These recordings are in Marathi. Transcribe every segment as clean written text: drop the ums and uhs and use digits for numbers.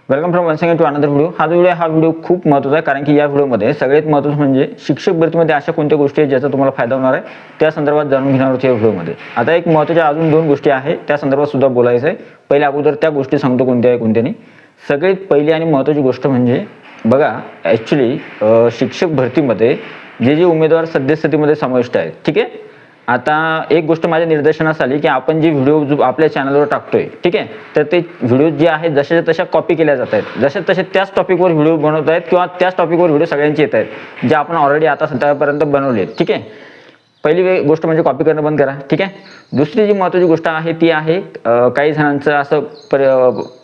Welcome from one second to another video. हा व्हिडिओ खूप महत्त्वाचा आहे, कारण की या व्हिडिओमध्ये सगळ्यात महत्त्वाचं म्हणजे शिक्षक भरतीमध्ये अशा कोणत्या गोष्टी आहेत ज्याचा तुम्हाला फायदा होणार आहे त्या संदर्भात जाणून घेणार आहोत या व्हिडिओमध्ये. आता एक महत्त्वाच्या अजून 2 गोष्टी आहेत त्या संदर्भात सुद्धा बोलायचं आहे. पहिल्या अगोदर त्या गोष्टी सांगतो कोणत्या आहे कोणत्या नाही. सगळ्यात पहिली आणि महत्त्वाची गोष्ट म्हणजे बघा, ॲक्च्युली शिक्षक भरतीमध्ये जे उमेदवार सद्यस्थितीमध्ये समाविष्ट आहेत, ठीक आहे. आता एक गोष्ट माझ्या निर्देशनास आली की आपण जे व्हिडिओ जो आपल्या चॅनलवर टाकतोय, ठीक आहे, तर ते व्हिडिओ जे आहेत जशाच्या तशा कॉपी केल्या जात आहेत, जशा तसे त्याच टॉपिकवर व्हिडिओ बनवत आहेत किंवा त्याच टॉपिकवर व्हिडिओ सगळ्यांचे येत आहेत जे आपण ऑलरेडी आता सध्यापर्यंत बनवले आहेत, ठीक आहे. पहिली गोष्ट म्हणजे कॉपी करणं बंद करा, ठीक आहे. दुसरी जी महत्त्वाची गोष्ट आहे ती आहे काही जणांचं असं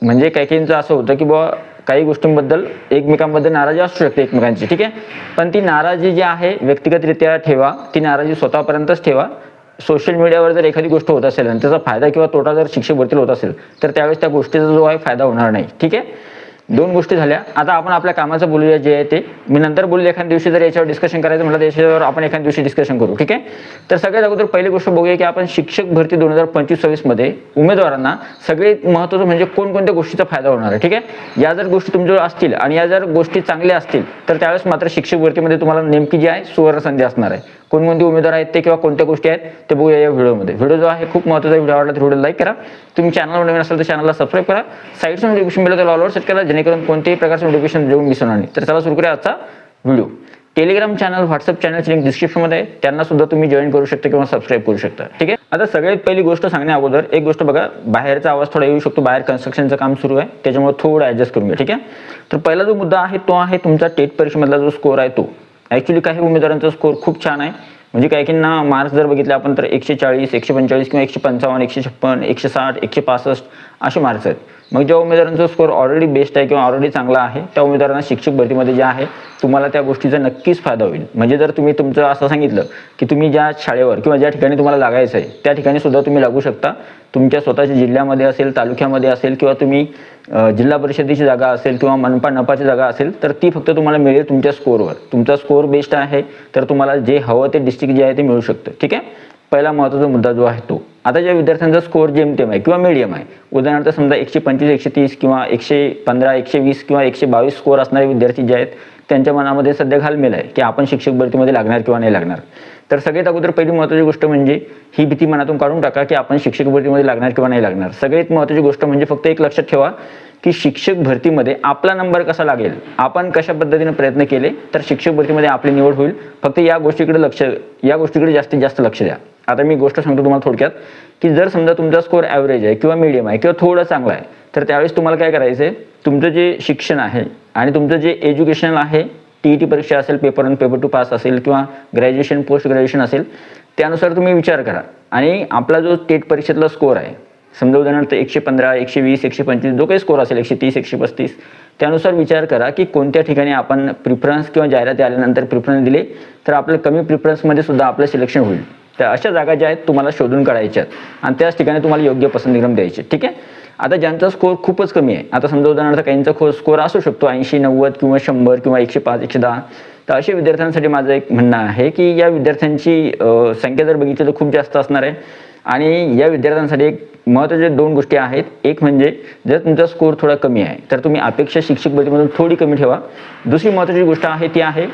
म्हणजे काहींचं असं होतं की बाबा काही गोष्टींबद्दल एकमेकांबद्दल नाराजी असू शकते एकमेकांची, ठीक आहे. पण ती नाराजी जी आहे व्यक्तिगतरित्या ठेवा, ती नाराजी स्वतःपर्यंतच ठेवा. सोशल मीडियावर जर एखादी गोष्ट होत असेल आणि त्याचा फायदा किंवा तोटा जर शिक्षक भरतीला होत असेल तर त्यावेळेस त्या गोष्टीचा जो आहे फायदा होणार नाही, ठीक आहे. 2 गोष्टी झाल्या. आता आपण आपल्या कामाचं बोलूया जे आहे ते मी नंतर बोलू. एखाद्या दिवशी जर याच्यावर डिस्कशन करायचं म्हटलं तर याच्यावर आपण एखाद्या दिवशी डिस्कशन करू, ठीक आहे. तर सगळ्यात अगोदर पहिली गोष्ट बघूया की आपण शिक्षक भरती 2025-26 मध्ये उमेदवारांना सगळ्यात महत्त्वाचं म्हणजे कोणकोणत्या गोष्टीचा फायदा होणार आहे, ठीक आहे. या जर गोष्टी तुमच्यावर असतील आणि या जर गोष्टी चांगल्या असतील तर त्यावेळेस मात्र शिक्षक भरतीमध्ये तुम्हाला नेमकी जी आहे सुवर्ण संधी असणार आहे. कोणकोणते उमेदवार आहेत ते किंवा कोणत्या गोष्टी आहेत ते बघूया या व्हिडिओमध्ये. व्हिडिओ जो आहे खूप महत्त्वाचा. व्हिडिओ आवडला तर व्हिडिओ लाईक करा. तुम्ही चॅनलवर नवीन असाल तर चॅनलला सबस्क्राईब करा. साईडचं notification bell all over set करा जेणेकरून कोणत्याही प्रकारचं नोटिफिकेशन देऊन मिस होणार नाही. तर चला सुरू करूया आजचा व्हिडिओ. टेलिग्राम चॅनल, व्हॉट्सअप चॅनलची लिंक डिस्क्रिप्शनमध्ये आहे, त्यांना सुद्धा तुम्ही जॉईन करू शकता किंवा सबस्क्राईब करू शकता, ठीक आहे. आता सगळ्यात पहिली गोष्ट सांगण्या अगोदर एक गोष्ट बघा, बाहेरचा आवाज थोडा येऊ शकतो, बाहेर कन्स्ट्रक्शनचं काम सुरू आहे त्याच्यामुळे थोडं ॲडजस्ट करून घ्या, ठीक आहे. तर पहिला जो मुद्दा आहे तो आहे तुमचा टेट परीक्षेमधला जो स्कोर आहे तो. ॲक्च्युली काही उमेदवारांचा स्कोर खूप छान आहे, म्हणजे काहींना मार्क्स जर बघितले आपण तर 140, 145 किंवा 155, 156, 160, 165 असे मार्क्स आहेत. मग ज्या उमेदवारांचा स्कोर ऑलरेडी बेस्ट आहे किंवा ऑलरेडी चांगला आहे त्या उमेदवारांना शिक्षक भरतीमध्ये जे आहे तुम्हाला त्या गोष्टीचा नक्कीच फायदा होईल. म्हणजे जर तुम्ही तुमचं असं सांगितलं की तुम्ही ज्या शाळेवर किंवा ज्या ठिकाणी तुम्हाला लागायचं आहे त्या ठिकाणी सुद्धा तुम्ही लागू शकता. तुमच्या स्वतःच्या जिल्ह्यामध्ये असेल, तालुक्यामध्ये असेल किंवा तुम्ही जिल्हा परिषदेची जागा असेल किंवा मनपा नपाची जागा असेल तर ती फक्त तुम्हाला मिळेल तुमच्या स्कोरवर. तुमचा स्कोर बेस्ट आहे तर तुम्हाला जे हवं ते डिस्ट्रिक्ट जे आहे ते मिळू शकतं, ठीक आहे. पहिला महत्त्वाचा मुद्दा जो आहे तो. आता ज्या विद्यार्थ्यांचा स्कोर जेमतेम आहे किंवा मीडियम आहे, उदाहरणार्थ समजा 125, 130 किंवा 115, 120 किंवा 122 स्कोर असणारे विद्यार्थी जे आहेत त्यांच्या मनामध्ये सध्या घालमेल आहे की आपण शिक्षक भरतीमध्ये लागणार किंवा नाही लागणार. तर सगळ्यात अगोदर पहिली महत्त्वाची गोष्ट म्हणजे ही भीती मनातून काढून टाका की आपण शिक्षक भरतीमध्ये लागणार किंवा नाही लागणार. सगळ्यात महत्त्वाची गोष्ट म्हणजे फक्त एक लक्षात ठेवा की शिक्षक भरतीमध्ये आपला नंबर कसा लागेल, आपण कशा पद्धतीने प्रयत्न केले तर शिक्षक भरतीमध्ये आपली निवड होईल. फक्त या गोष्टीकडे जास्तीत जास्त लक्ष द्या. आता मी गोष्ट सांगतो तुम्हाला थोडक्यात की जर समजा तुमचा स्कोर ॲव्हरेज आहे किंवा मीडियम आहे किंवा थोडं चांगला आहे तर त्यावेळेस तुम्हाला काय करायचं आहे, तुमचं जे शिक्षण आहे आणि तुमचं जे एज्युकेशनल आहे, TET परीक्षा असेल, पेपर 1 पेपर 2 पास असेल किंवा ग्रॅज्युएशन पोस्ट ग्रॅज्युएशन असेल, त्यानुसार तुम्ही विचार करा. आणि आपला जो टेट परीक्षेतला स्कोर आहे समजा उदाहरणार्थ 115, 120, 125 जो काही स्कोर असेल, 130, 135, त्यानुसार विचार करा की कोणत्या ठिकाणी आपण प्रिफरन्स किंवा जाहिराती आल्यानंतर प्रिफरन्स दिले तर आपलं कमी प्रिफरन्समध्ये सुद्धा आपलं सिलेक्शन होईल. त्या अशा जागा ज्या आहेत तुम्हाला शोधून काढायच्या आहेत आणि त्याच ठिकाणी तुम्हाला योग्य पसंतीक्रम द्यायचे, ठीक आहे. आता ज्यांचा स्कोर खूपच कमी आहे, आता समजा उदाहरणार्थ काहींचा स्कोर असू शकतो 80, 90 किंवा 100 किंवा 105, 110, तर अशा विद्यार्थ्यांसाठी माझं एक म्हणणं आहे की या विद्यार्थ्यांची संख्या जर बघितली तर खूप जास्त असणार आहे. आणि या विद्यार्थ्यांसाठी एक महत्त्वाच्या 2 गोष्टी आहेत. एक म्हणजे जर तुमचा स्कोर थोडा कमी आहे तर तुम्ही अपेक्षा शिक्षक भरतीमधून थोडी कमी ठेवा. दुसरी महत्त्वाची गोष्ट आहे ती आहे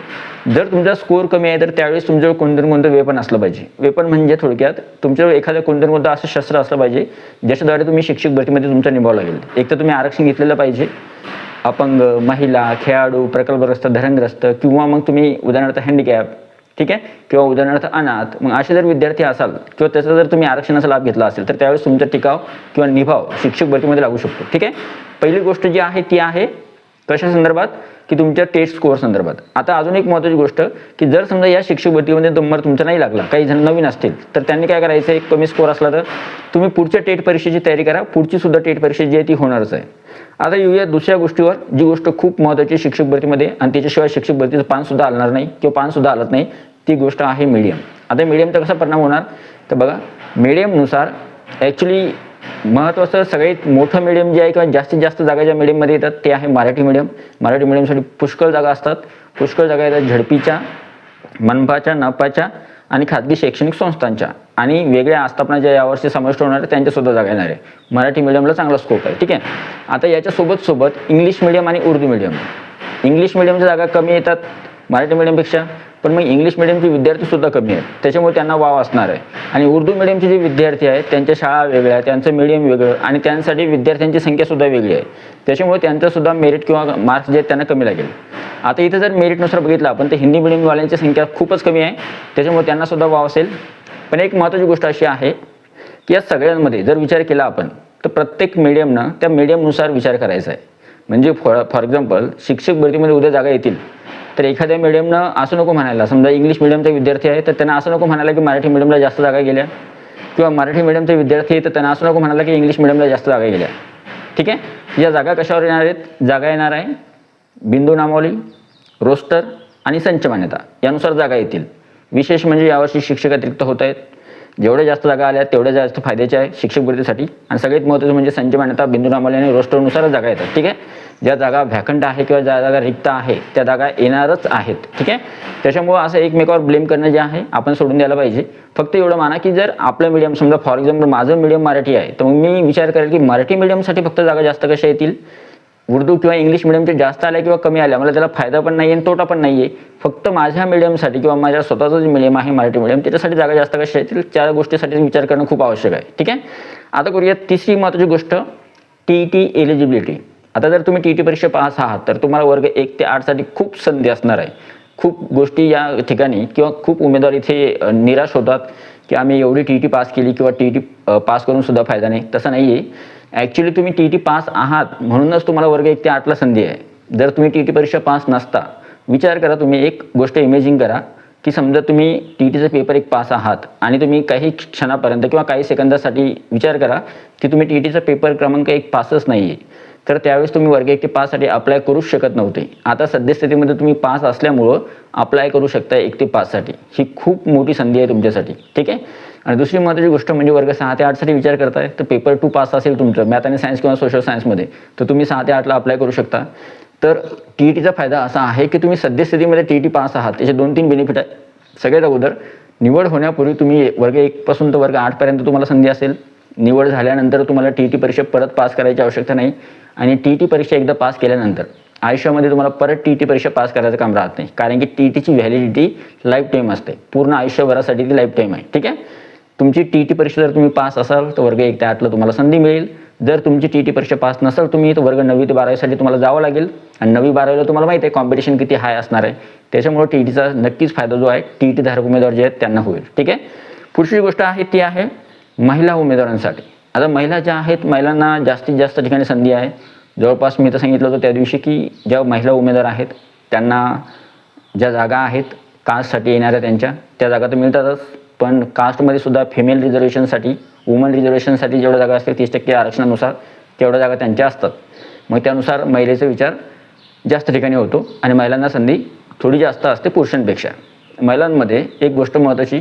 जर तुमचा स्कोर कमी आहे तर त्यावेळेस तुमच्याजवळ कोणतं वेपन असलं पाहिजे. वेपन म्हणजे थोडक्यात तुमच्याजवळ एखादं कोणतं असं शस्त्र असलं पाहिजे ज्याच्याद्वारे तुम्ही शिक्षक भरतीमध्ये तुमचा निभाव लागेल. एक तर तुम्ही आरक्षण घेतलेलं पाहिजे, अपंग, महिला, खेळाडू, प्रकल्पग्रस्त, धरणग्रस्त किंवा मग तुम्ही उदाहरणार्थ हँडिकॅप, ठीक आहे, किंवा उदाहरणार्थ अनाथ. मग असे जर विद्यार्थी असाल किंवा त्याचा जर तुम्ही आरक्षणाचा लाभ घेतला असेल तर त्यावेळेस तुमचा टिकाव किंवा निभाव शिक्षक भरतीमध्ये लागू शकतो, ठीक आहे. पहिली गोष्ट जी आहे ती आहे कशा संदर्भात की तुमच्या टेस्ट स्कोअर संदर्भात. आता अजून एक महत्त्वाची गोष्ट की जर समजा या शिक्षक भरतीमध्ये नंबर तुमचा नाही लागला, काही जण नवीन असतील तर त्यांनी काय करायचं, एक कमी स्कोअर असला तर तुम्ही पुढच्या टेट परीक्षेची तयारी करा. पुढची सुद्धा टेट परीक्षा जी आहे ती होणारच आहे. आता येऊया दुसऱ्या गोष्टीवर, जी गोष्ट खूप महत्त्वाची शिक्षक भरतीमध्ये आणि त्याच्याशिवाय शिक्षक भरतीचं पान सुद्धा हलणार नाही किंवा पान सुद्धा हलत नाही, ती गोष्ट आहे मीडियम. आता मीडियमचा कसा परिणाम होणार तर बघा, मीडियमनुसार ॲक्च्युली महत्त्वाचं सगळ्यात मोठं मीडियम जे आहे किंवा जास्तीत जास्त जागा ज्या मीडियममध्ये येतात ते आहे मराठी मीडियम. मराठी मीडियमसाठी पुष्कळ जागा असतात. पुष्कळ जागा येतात झडपीच्या, मनपाच्या, नपाच्या आणि खाजगी शैक्षणिक संस्थांच्या. आणि वेगळ्या आस्थापना ज्या यावर्षी समाविष्ट होणार आहे त्यांच्यासुद्धा जागा येणार आहे. मराठी मीडियमला चांगला स्कोप आहे. ठीक आहे. आता याच्यासोबत इंग्लिश मीडियम आणि उर्दू मीडियम. इंग्लिश मीडियमच्या जागा कमी येतात मराठी मीडियमपेक्षा, पण मग इंग्लिश मीडियमचे विद्यार्थीसुद्धा कमी आहेत, त्याच्यामुळे त्यांना वाव असणार आहे. आणि उर्दू मीडियमचे जे विद्यार्थी आहेत त्यांच्या शाळा वेगळ्या, त्यांचं मीडियम वेगळं आणि त्यांसाठी विद्यार्थ्यांची संख्यासुद्धा वेगळी आहे, त्याच्यामुळे त्यांचंसुद्धा मेरिट किंवा मार्क्स जे आहेत त्यांना कमी लागेल. आता इथं जर मेरिटनुसार बघितलं आपण तर हिंदी मीडियमवाल्यांची संख्या खूपच कमी आहे, त्याच्यामुळे त्यांनासुद्धा वाव असेल. पण एक महत्त्वाची गोष्ट अशी आहे की या सगळ्यांमध्ये जर विचार केला आपण तर प्रत्येक मीडियमनं त्या मीडियमनुसार विचार करायचा आहे. म्हणजे फॉर एक्झाम्पल शिक्षक भरतीमध्ये उद्या जागा येतील तर एखाद्या मीडियमनं असं नको म्हणायला, समजा इंग्लिश मीडियमचा विद्यार्थी आहे तर त्यांना असं नको म्हणायला की मराठी मीडियमला जास्त जागा गेल्या, किंवा मराठी मीडियमचे विद्यार्थी आहे तर त्यांना असं नको म्हणायला की इंग्लिश मीडियमला जास्त जागा गेल्या. ठीक आहे. या जागा कशावर येणार आहेत? जागा येणार आहे बिंदू नामावली, रोस्टर आणि संच मान्यता यानुसार जागा येतील. विशेष म्हणजे यावर्षी शिक्षक अतिरिक्त होत आहेत. जेवढ्या जास्त जागा आल्या तेवढ्या जास्त फायद्याच्या आहे शिक्षक भरतीसाठी. आणि सगळ्यात महत्त्वाचं म्हणजे संच मान्यता, बिंदू नामावली आणि रोस्टरनुसारच जागा येतात. ठीक आहे. ज्या जागा व्हॅकंट आहे किंवा ज्या जागा रिक्त आहे त्या जागा येणारच आहेत. ठीक आहे. त्याच्यामुळं असं एकमेकावर ब्लेम करणं जे आहे आपण सोडून द्यायला पाहिजे. फक्त एवढं माना की जर आपलं मीडियम समजा फॉर एक्झाम्पल माझं मीडियम मराठी आहे तर मग मी विचार करेल की मराठी मीडियमसाठी फक्त जागा जास्त कशा येतील, उर्दू किंवा इंग्लिश मीडियमचे जास्त आल्या किंवा कमी आल्या मला त्याला फायदा पण नाही आहे तोटा पण नाही आहे. फक्त माझ्या मीडियमसाठी किंवा माझ्या स्वतःचं जे मीडियम आहे मराठी मीडियम त्याच्यासाठी जागा जास्त कशा येतील त्या गोष्टीसाठी विचार करणं खूप आवश्यक आहे. ठीक आहे. आता करूया तिसरी महत्त्वाची गोष्ट, TET एलिजिबिलिटी. आता जर तुम्ही TET परीक्षा पास आहात तर तुम्हाला वर्ग 1 ते 8 साठी खूप संधी असणार आहे. खूप गोष्टी या ठिकाणी किंवा खूप उमेदवार इथे निराश होतात की आम्ही एवढी TET पास केली किंवा TET पास करून सुद्धा फायदा नाही. तसं नाही आहे. ॲक्च्युली तुम्ही TET पास आहात म्हणूनच तुम्हाला वर्ग 1 ते 8ला संधी आहे. जर तुम्ही TET परीक्षा पास नसता, विचार करा, तुम्ही एक गोष्ट इमेजिन करा की समजा तुम्ही TETचा पेपर 1 पास आहात आणि तुम्ही काही क्षणापर्यंत किंवा काही सेकंदासाठी विचार करा की तुम्ही TETचा पेपर क्रमांक 1 पासच नाही आहे, तर त्यावेळेस तुम्ही वर्ग 1 ते 5 साठी अप्लाय करूच शकत नव्हते. आता सद्यस्थितीमध्ये तुम्ही पास असल्यामुळं अप्लाय करू शकता 1 ते 5 साठी. ही खूप मोठी संधी आहे तुमच्यासाठी. ठीक आहे. आणि दुसरी महत्त्वाची गोष्ट म्हणजे वर्ग 6 ते 8 साठी विचार करताय तर पेपर 2 पास असेल तुमचं मॅथ आणि सायन्स किंवा सोशल सायन्समध्ये तर तुम्ही 6 ते 8ला अप्लाय करू शकता. तर TETचा फायदा असा आहे की तुम्ही सद्यस्थितीमध्ये TET पास आहात, त्याचे 2-3 बेनिफिट आहे. सगळ्यात अगोदर निवड होण्यापूर्वी तुम्ही वर्ग 1 पासून तर वर्ग 8 पर्यंत तुम्हाला संधी असेल. निवड झाल्यानंतर तुम्हाला TET परीक्षा परत पास करायची आवश्यकता नाही. आणि TET परीक्षा एकदा पास केल्यानंतर आयुष्यामध्ये तुम्हाला परत TET परीक्षा पास करायचं काम राहत नाही, कारण की TETची व्हॅलिडिटी लाईफ टाईम असते. पूर्ण आयुष्यभरासाठी ती लाईफ टाईम आहे. ठीक आहे. तुमची TET परीक्षा जर तुम्ही पास असाल तर वर्ग 1 ते 8ला तुम्हाला संधी मिळेल. जर तुमची TET परीक्षा पास नसेल तुम्ही तर वर्ग 9 ते 12साठी तुम्हाला जावं लागेल. आणि 9-12ला तुम्हाला माहिती आहे कॉम्पिटिशन किती हाय असणार आहे, त्याच्यामुळे TETचा नक्कीच फायदा जो आहे TET धारक उमेदवार जे आहेत त्यांना होईल. ठीक आहे. पुढची गोष्ट आहे ती आहे महिला उमेदवारांसाठी. आता महिला ज्या आहेत महिलांना जास्तीत जास्त ठिकाणी संधी आहे. जवळपास मी तर सांगितलं होतं त्या दिवशी की ज्या महिला उमेदवार आहेत त्यांना ज्या जागा आहेत कास्टसाठी येणाऱ्या त्या जागा तर मिळतातच, पण कास्टमध्ये सुद्धा फिमेल रिझर्वेशनसाठी वुमन रिझर्वेशनसाठी जेवढ्या जागा असतील 30% आरक्षणानुसार तेवढ्या जागा त्यांच्या असतात. मग त्यानुसार महिलेचा विचार जास्त ठिकाणी होतो आणि महिलांना संधी थोडी जास्त असते पुरुषांपेक्षा. महिलांमध्ये एक गोष्ट महत्त्वाची,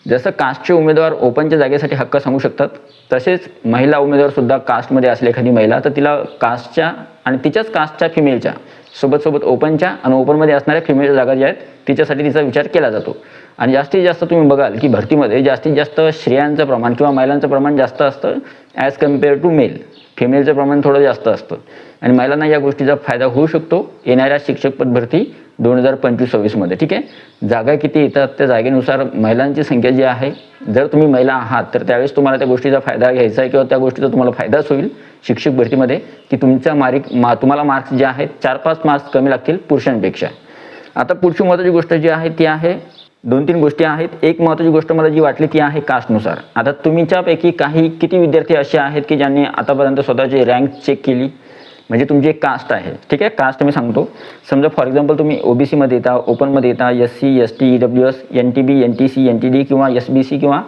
जसं कास्टचे उमेदवार ओपनच्या जागेसाठी हक्क सांगू शकतात तसेच महिला उमेदवारसुद्धा कास्टमध्ये असली एखादी महिला तर तिला कास्टच्या आणि तिच्याच कास्टच्या फिमेलच्या सोबत ओपनच्या आणि ओपनमध्ये असणाऱ्या फिमेल जागा ज्या आहेत तिच्यासाठी तिचा विचार केला जातो. आणि जास्तीत जास्त तुम्ही बघाल की भरतीमध्ये जास्तीत जास्त स्त्रियांचं प्रमाण किंवा महिलांचं प्रमाण जास्त असतं ॲज कम्पेअर टू मेल. फिमेलचं प्रमाण थोडं जास्त असतं आणि महिलांना या गोष्टीचा फायदा होऊ शकतो येणाऱ्या शिक्षक पद भरती 2025-26मध्ये. ठीक आहे. जागा किती येतात त्या जागेनुसार महिलांची संख्या जी आहे, जर तुम्ही महिला आहात तर त्यावेळेस तुम्हाला त्या गोष्टीचा फायदा घ्यायचा आहे किंवा त्या गोष्टीचा तुम्हाला फायदाच होईल शिक्षक भरतीमध्ये की तुमच्या तुम्हाला मार्क्स जे आहेत 4-5 मार्क्स कमी लागतील पुरुषांपेक्षा. आता पुढची महत्त्वाची गोष्ट जी आहे ती आहे 2-3 गोष्टी आहेत. एक महत्त्वाची गोष्ट मला जी वाटली ती आहे कास्टनुसार. आता तुमच्यापैकी किती विद्यार्थी असे आहेत की ज्यांनी आतापर्यंत स्वतःची रँक चेक केली, म्हणजे तुमची एक कास्ट आहे. ठीक आहे. कास्ट मी सांगतो, समजा फॉर एक्झाम्पल तुम्ही OBCमध्ये येता, ओपनमध्ये येता, SC, ST, EWS, NTB, NTC, NTD किंवा SBC किंवा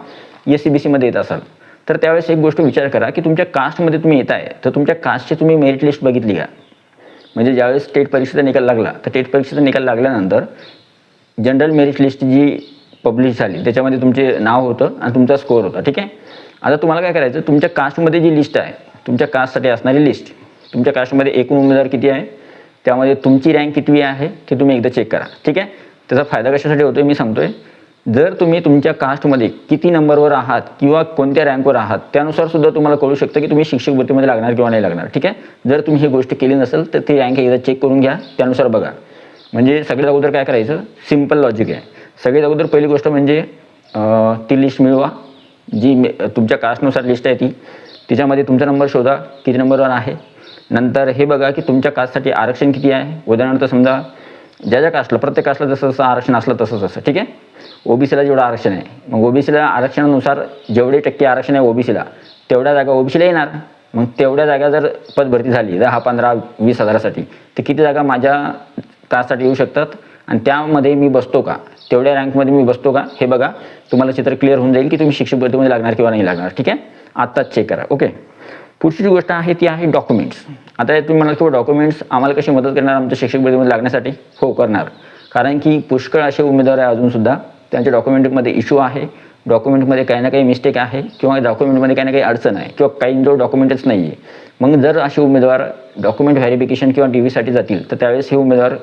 SCBCमध्ये येत असाल तर त्यावेळेस एक गोष्ट विचार करा की तुमच्या कास्टमध्ये तुम्ही येत आहे तर तुमच्या कास्टची तुम्ही मेरिट लिस्ट बघितली का? म्हणजे ज्यावेळेस स्टेट परीक्षेचा निकाल लागला तर स्टेट परीक्षेचा निकाल लागल्यानंतर जनरल मेरिट लिस्ट जी पब्लिश झाली त्याच्यामध्ये तुमचे नाव होतं आणि तुमचा स्कोअर होता. ठीक आहे. आता तुम्हाला काय करायचं, तुमच्या कास्टमध्ये जी लिस्ट आहे तुमच्या कास्टसाठी असणारी लिस्ट, तुमच्या कास्टमध्ये एकूण उमेदवार किती आहे त्यामध्ये तुमची रँक कितवी आहे ते तुम्ही एकदा चेक करा. ठीक आहे. त्याचा फायदा कशासाठी होतो मी सांगतोय. जर तुम्ही तुमच्या कास्टमध्ये किती नंबरवर आहात किंवा कोणत्या रँकवर आहात त्यानुसार सुद्धा तुम्हाला कळू शकतं की तुम्ही शिक्षक भरतीमध्ये लागणार किंवा नाही लागणार. ठीक आहे, जर तुम्ही ही गोष्ट केली नसेल तर ती रँक एकदा चेक करून घ्या, त्यानुसार बघा. म्हणजे सगळ्यात अगोदर काय करायचं, सिम्पल लॉजिक आहे. सगळ्यात अगोदर पहिली गोष्ट म्हणजे ती लिस्ट मिळवा, जी तुमच्या कास्टनुसार लिस्ट आहे ती. तिच्यामध्ये तुमचा नंबर शोधा किती नंबरवर आहे. नंतर हे बघा की तुमच्या कास्टसाठी आरक्षण किती आहे. उदाहरणार्थ समजा ज्या कास्टला, प्रत्येक कास्टला जसं जसं आरक्षण असलं तसं. ठीक आहे, ओबीसीला जेवढं आरक्षण आहे, मग ओबीसीला आरक्षणानुसार जेवढे टक्के आरक्षण आहे ओबीसीला तेवढ्या जागा ओबीसीला येणार. मग तेवढ्या जागा जर पदभरती झाली 10, 15, 20 हजारासाठी, तर किती जागा माझ्या कास्टसाठी येऊ शकतात आणि त्यामध्ये मी बसतो का, तेवढ्या रँकमध्ये मी बसतो का, हे बघा. तुम्हाला चित्र क्लिअर होऊन जाईल की तुम्ही शिक्षक भरतीमध्ये लागणार किंवा नाही लागणार. ठीक आहे, आत्ताच चेक करा. ओके, पुढची जी गोष्ट आहे ती आहे डॉक्युमेंट्स. आता तुम्ही म्हणाल की डॉक्युमेंट्स आम्हाला कशी मदत करणार आमच्या शिक्षक भरतीमध्ये लागण्यासाठी. हो, करणार. कारण की पुष्कळ असे उमेदवार आहे अजूनसुद्धा त्यांच्या डॉक्युमेंटमध्ये इश्यू आहे, डॉक्युमेंटमध्ये काही ना काही मिस्टेक आहे किंवा डॉक्युमेंटमध्ये काही ना काही अडचण आहे किंवा काही जो डॉक्युमेंटच नाही आहे. मग जर असे उमेदवार डॉक्युमेंट व्हेरिफिकेशन किंवा DV जातील तर त्यावेळेस हे उमेदवार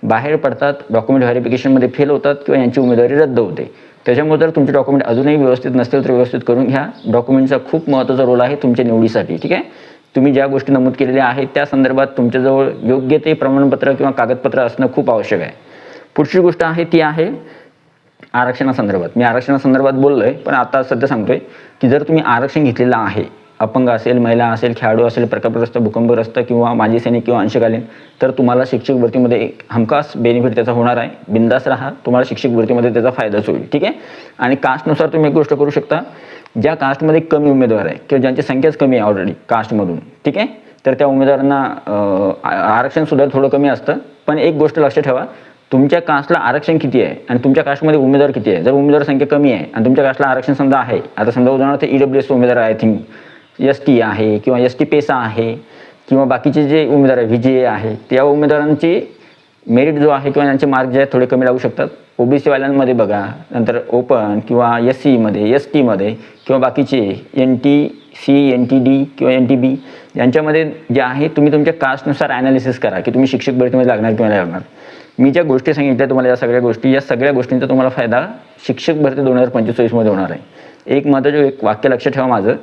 बाहेर पडतात, डॉक्युमेंट व्हेरिफिकेशनमध्ये फेल होतात किंवा यांची उमेदवारी रद्द होते. त्याच्यामुळे जर तुमचे डॉक्युमेंट अजूनही व्यवस्थित नसतील तर व्यवस्थित करून घ्या. डॉक्युमेंटचा खूप महत्त्वाचा रोल आहे तुमच्या निवडीसाठी. ठीक आहे, तुम्ही ज्या गोष्टी नमूद केलेल्या आहेत त्या संदर्भात तुमच्याजवळ योग्य ते प्रमाणपत्र किंवा कागदपत्र असणं खूप आवश्यक आहे. पुढची गोष्ट आहे ती आहे आरक्षणासंदर्भात. मी आरक्षणासंदर्भात बोललो आहे, पण आता सध्या सांगतोय की जर तुम्ही आरक्षण घेतलेलं आहे, अपंग असेल, महिला असेल, खेळाडू असेल, प्रकल्पग्रस्त, भूकंपग्रस्त किंवा माजी सैनिक किंवा अंशकालीन, तर तुम्हाला शिक्षक भरतीमध्ये एक हमखास बेनिफिट त्याचा होणार आहे. बिंदास राहा, तुम्हाला शिक्षक भरतीमध्ये त्याचा फायदाच होईल. ठीक आहे, आणि कास्टनुसार तुम्ही एक गोष्ट करू शकता, ज्या कास्टमध्ये कमी उमेदवार आहे किंवा ज्यांची संख्याच कमी आहे ऑलरेडी कास्टमधून, ठीक आहे, तर त्या उमेदवारांना आरक्षणसुद्धा थोडं कमी असतं. पण एक गोष्ट लक्षात ठेवा, तुमच्या कास्टला आरक्षण किती आहे आणि तुमच्या कास्टमध्ये उमेदवार किती आहे. जर उमेदवार संख्या कमी आहे आणि तुमच्या कास्टला आरक्षण समजा आहे, आता समजा उदाहरणार्थ EWS उमेदवार आहे, आय थिंक ST आहे किंवा ST पेसा आहे किंवा बाकीचे जे उमेदवार आहे VGA आहे, त्या उमेदवारांची मेरिट जो आहे किंवा त्यांचे मार्क जे आहेत थोडे कमी लागू शकतात. OBC वाल्यांमध्ये बघा, नंतर ओपन किंवा SC STमध्ये किंवा बाकीचे NTC NTD किंवा NTB यांच्यामध्ये जे आहे तुम्ही तुमच्या कास्टनुसार ॲनालिसिस करा की तुम्ही शिक्षक भरतीमध्ये लागणार किंवा नाही लागणार. मी ज्या गोष्टी सांगितल्या तुम्हाला या सगळ्या गोष्टींचा तुम्हाला फायदा शिक्षक भरती 2045मध्ये होणार आहे. एक महत्त्वाचं एक वाक्य लक्षात ठेवा माझं,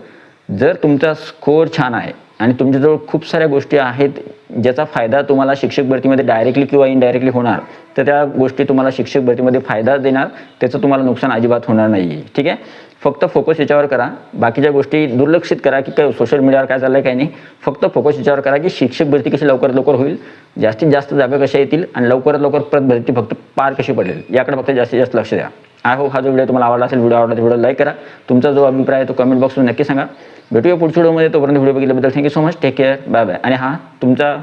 जर तुमचा स्कोअर छान आहे आणि तुमच्याजवळ खूप साऱ्या गोष्टी आहेत ज्याचा फायदा तुम्हाला शिक्षक भरतीमध्ये डायरेक्टली किंवा इनडायरेक्टली होणार, तर त्या गोष्टी तुम्हाला शिक्षक भरतीमध्ये फायदा देणार, त्याचं तुम्हाला नुकसान अजिबात होणार नाही आहे. ठीक आहे, फक्त फोकस याच्यावर करा, बाकीच्या गोष्टी दुर्लक्षित करा की काय सोशल मीडियावर काय चाललं आहे काही नाही. फक्त फोकस याच्यावर करा की शिक्षक भरती कशी लवकरात लवकर होईल, जास्तीत जास्त जागा कशा येतील आणि लवकरात लवकर पद भरती फक्त पार कशी पडेल याकडे फक्त जास्तीत जास्त लक्ष द्या. आय होप हा जो व्हिडिओ तुम्हाला आवडला असेल, व्हिडिओ आवडला तर व्हिडिओ लाईक करा, तुमचा जो अभिप्राय आहे तो कमेंट बॉक्समध्ये नक्की सांगा. भेटूया पुढच्या व्हिडिओमध्ये, तोपर्यंत व्हिडिओ बघितल्याबद्दल thank you so much, take care, bye bye. आणि हा तुमचा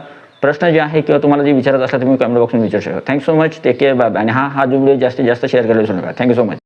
प्रश्न जे आहे किंवा तुम्हाला जे विचारायचं असला तुम्ही कमेंट बॉक्समध्ये विचारू शकता. Thank you so much, take care, bye bye. आणि हा जो व्हिडिओ जास्तीत जास्त शेअर करायला विसरू नका. Thank you so much.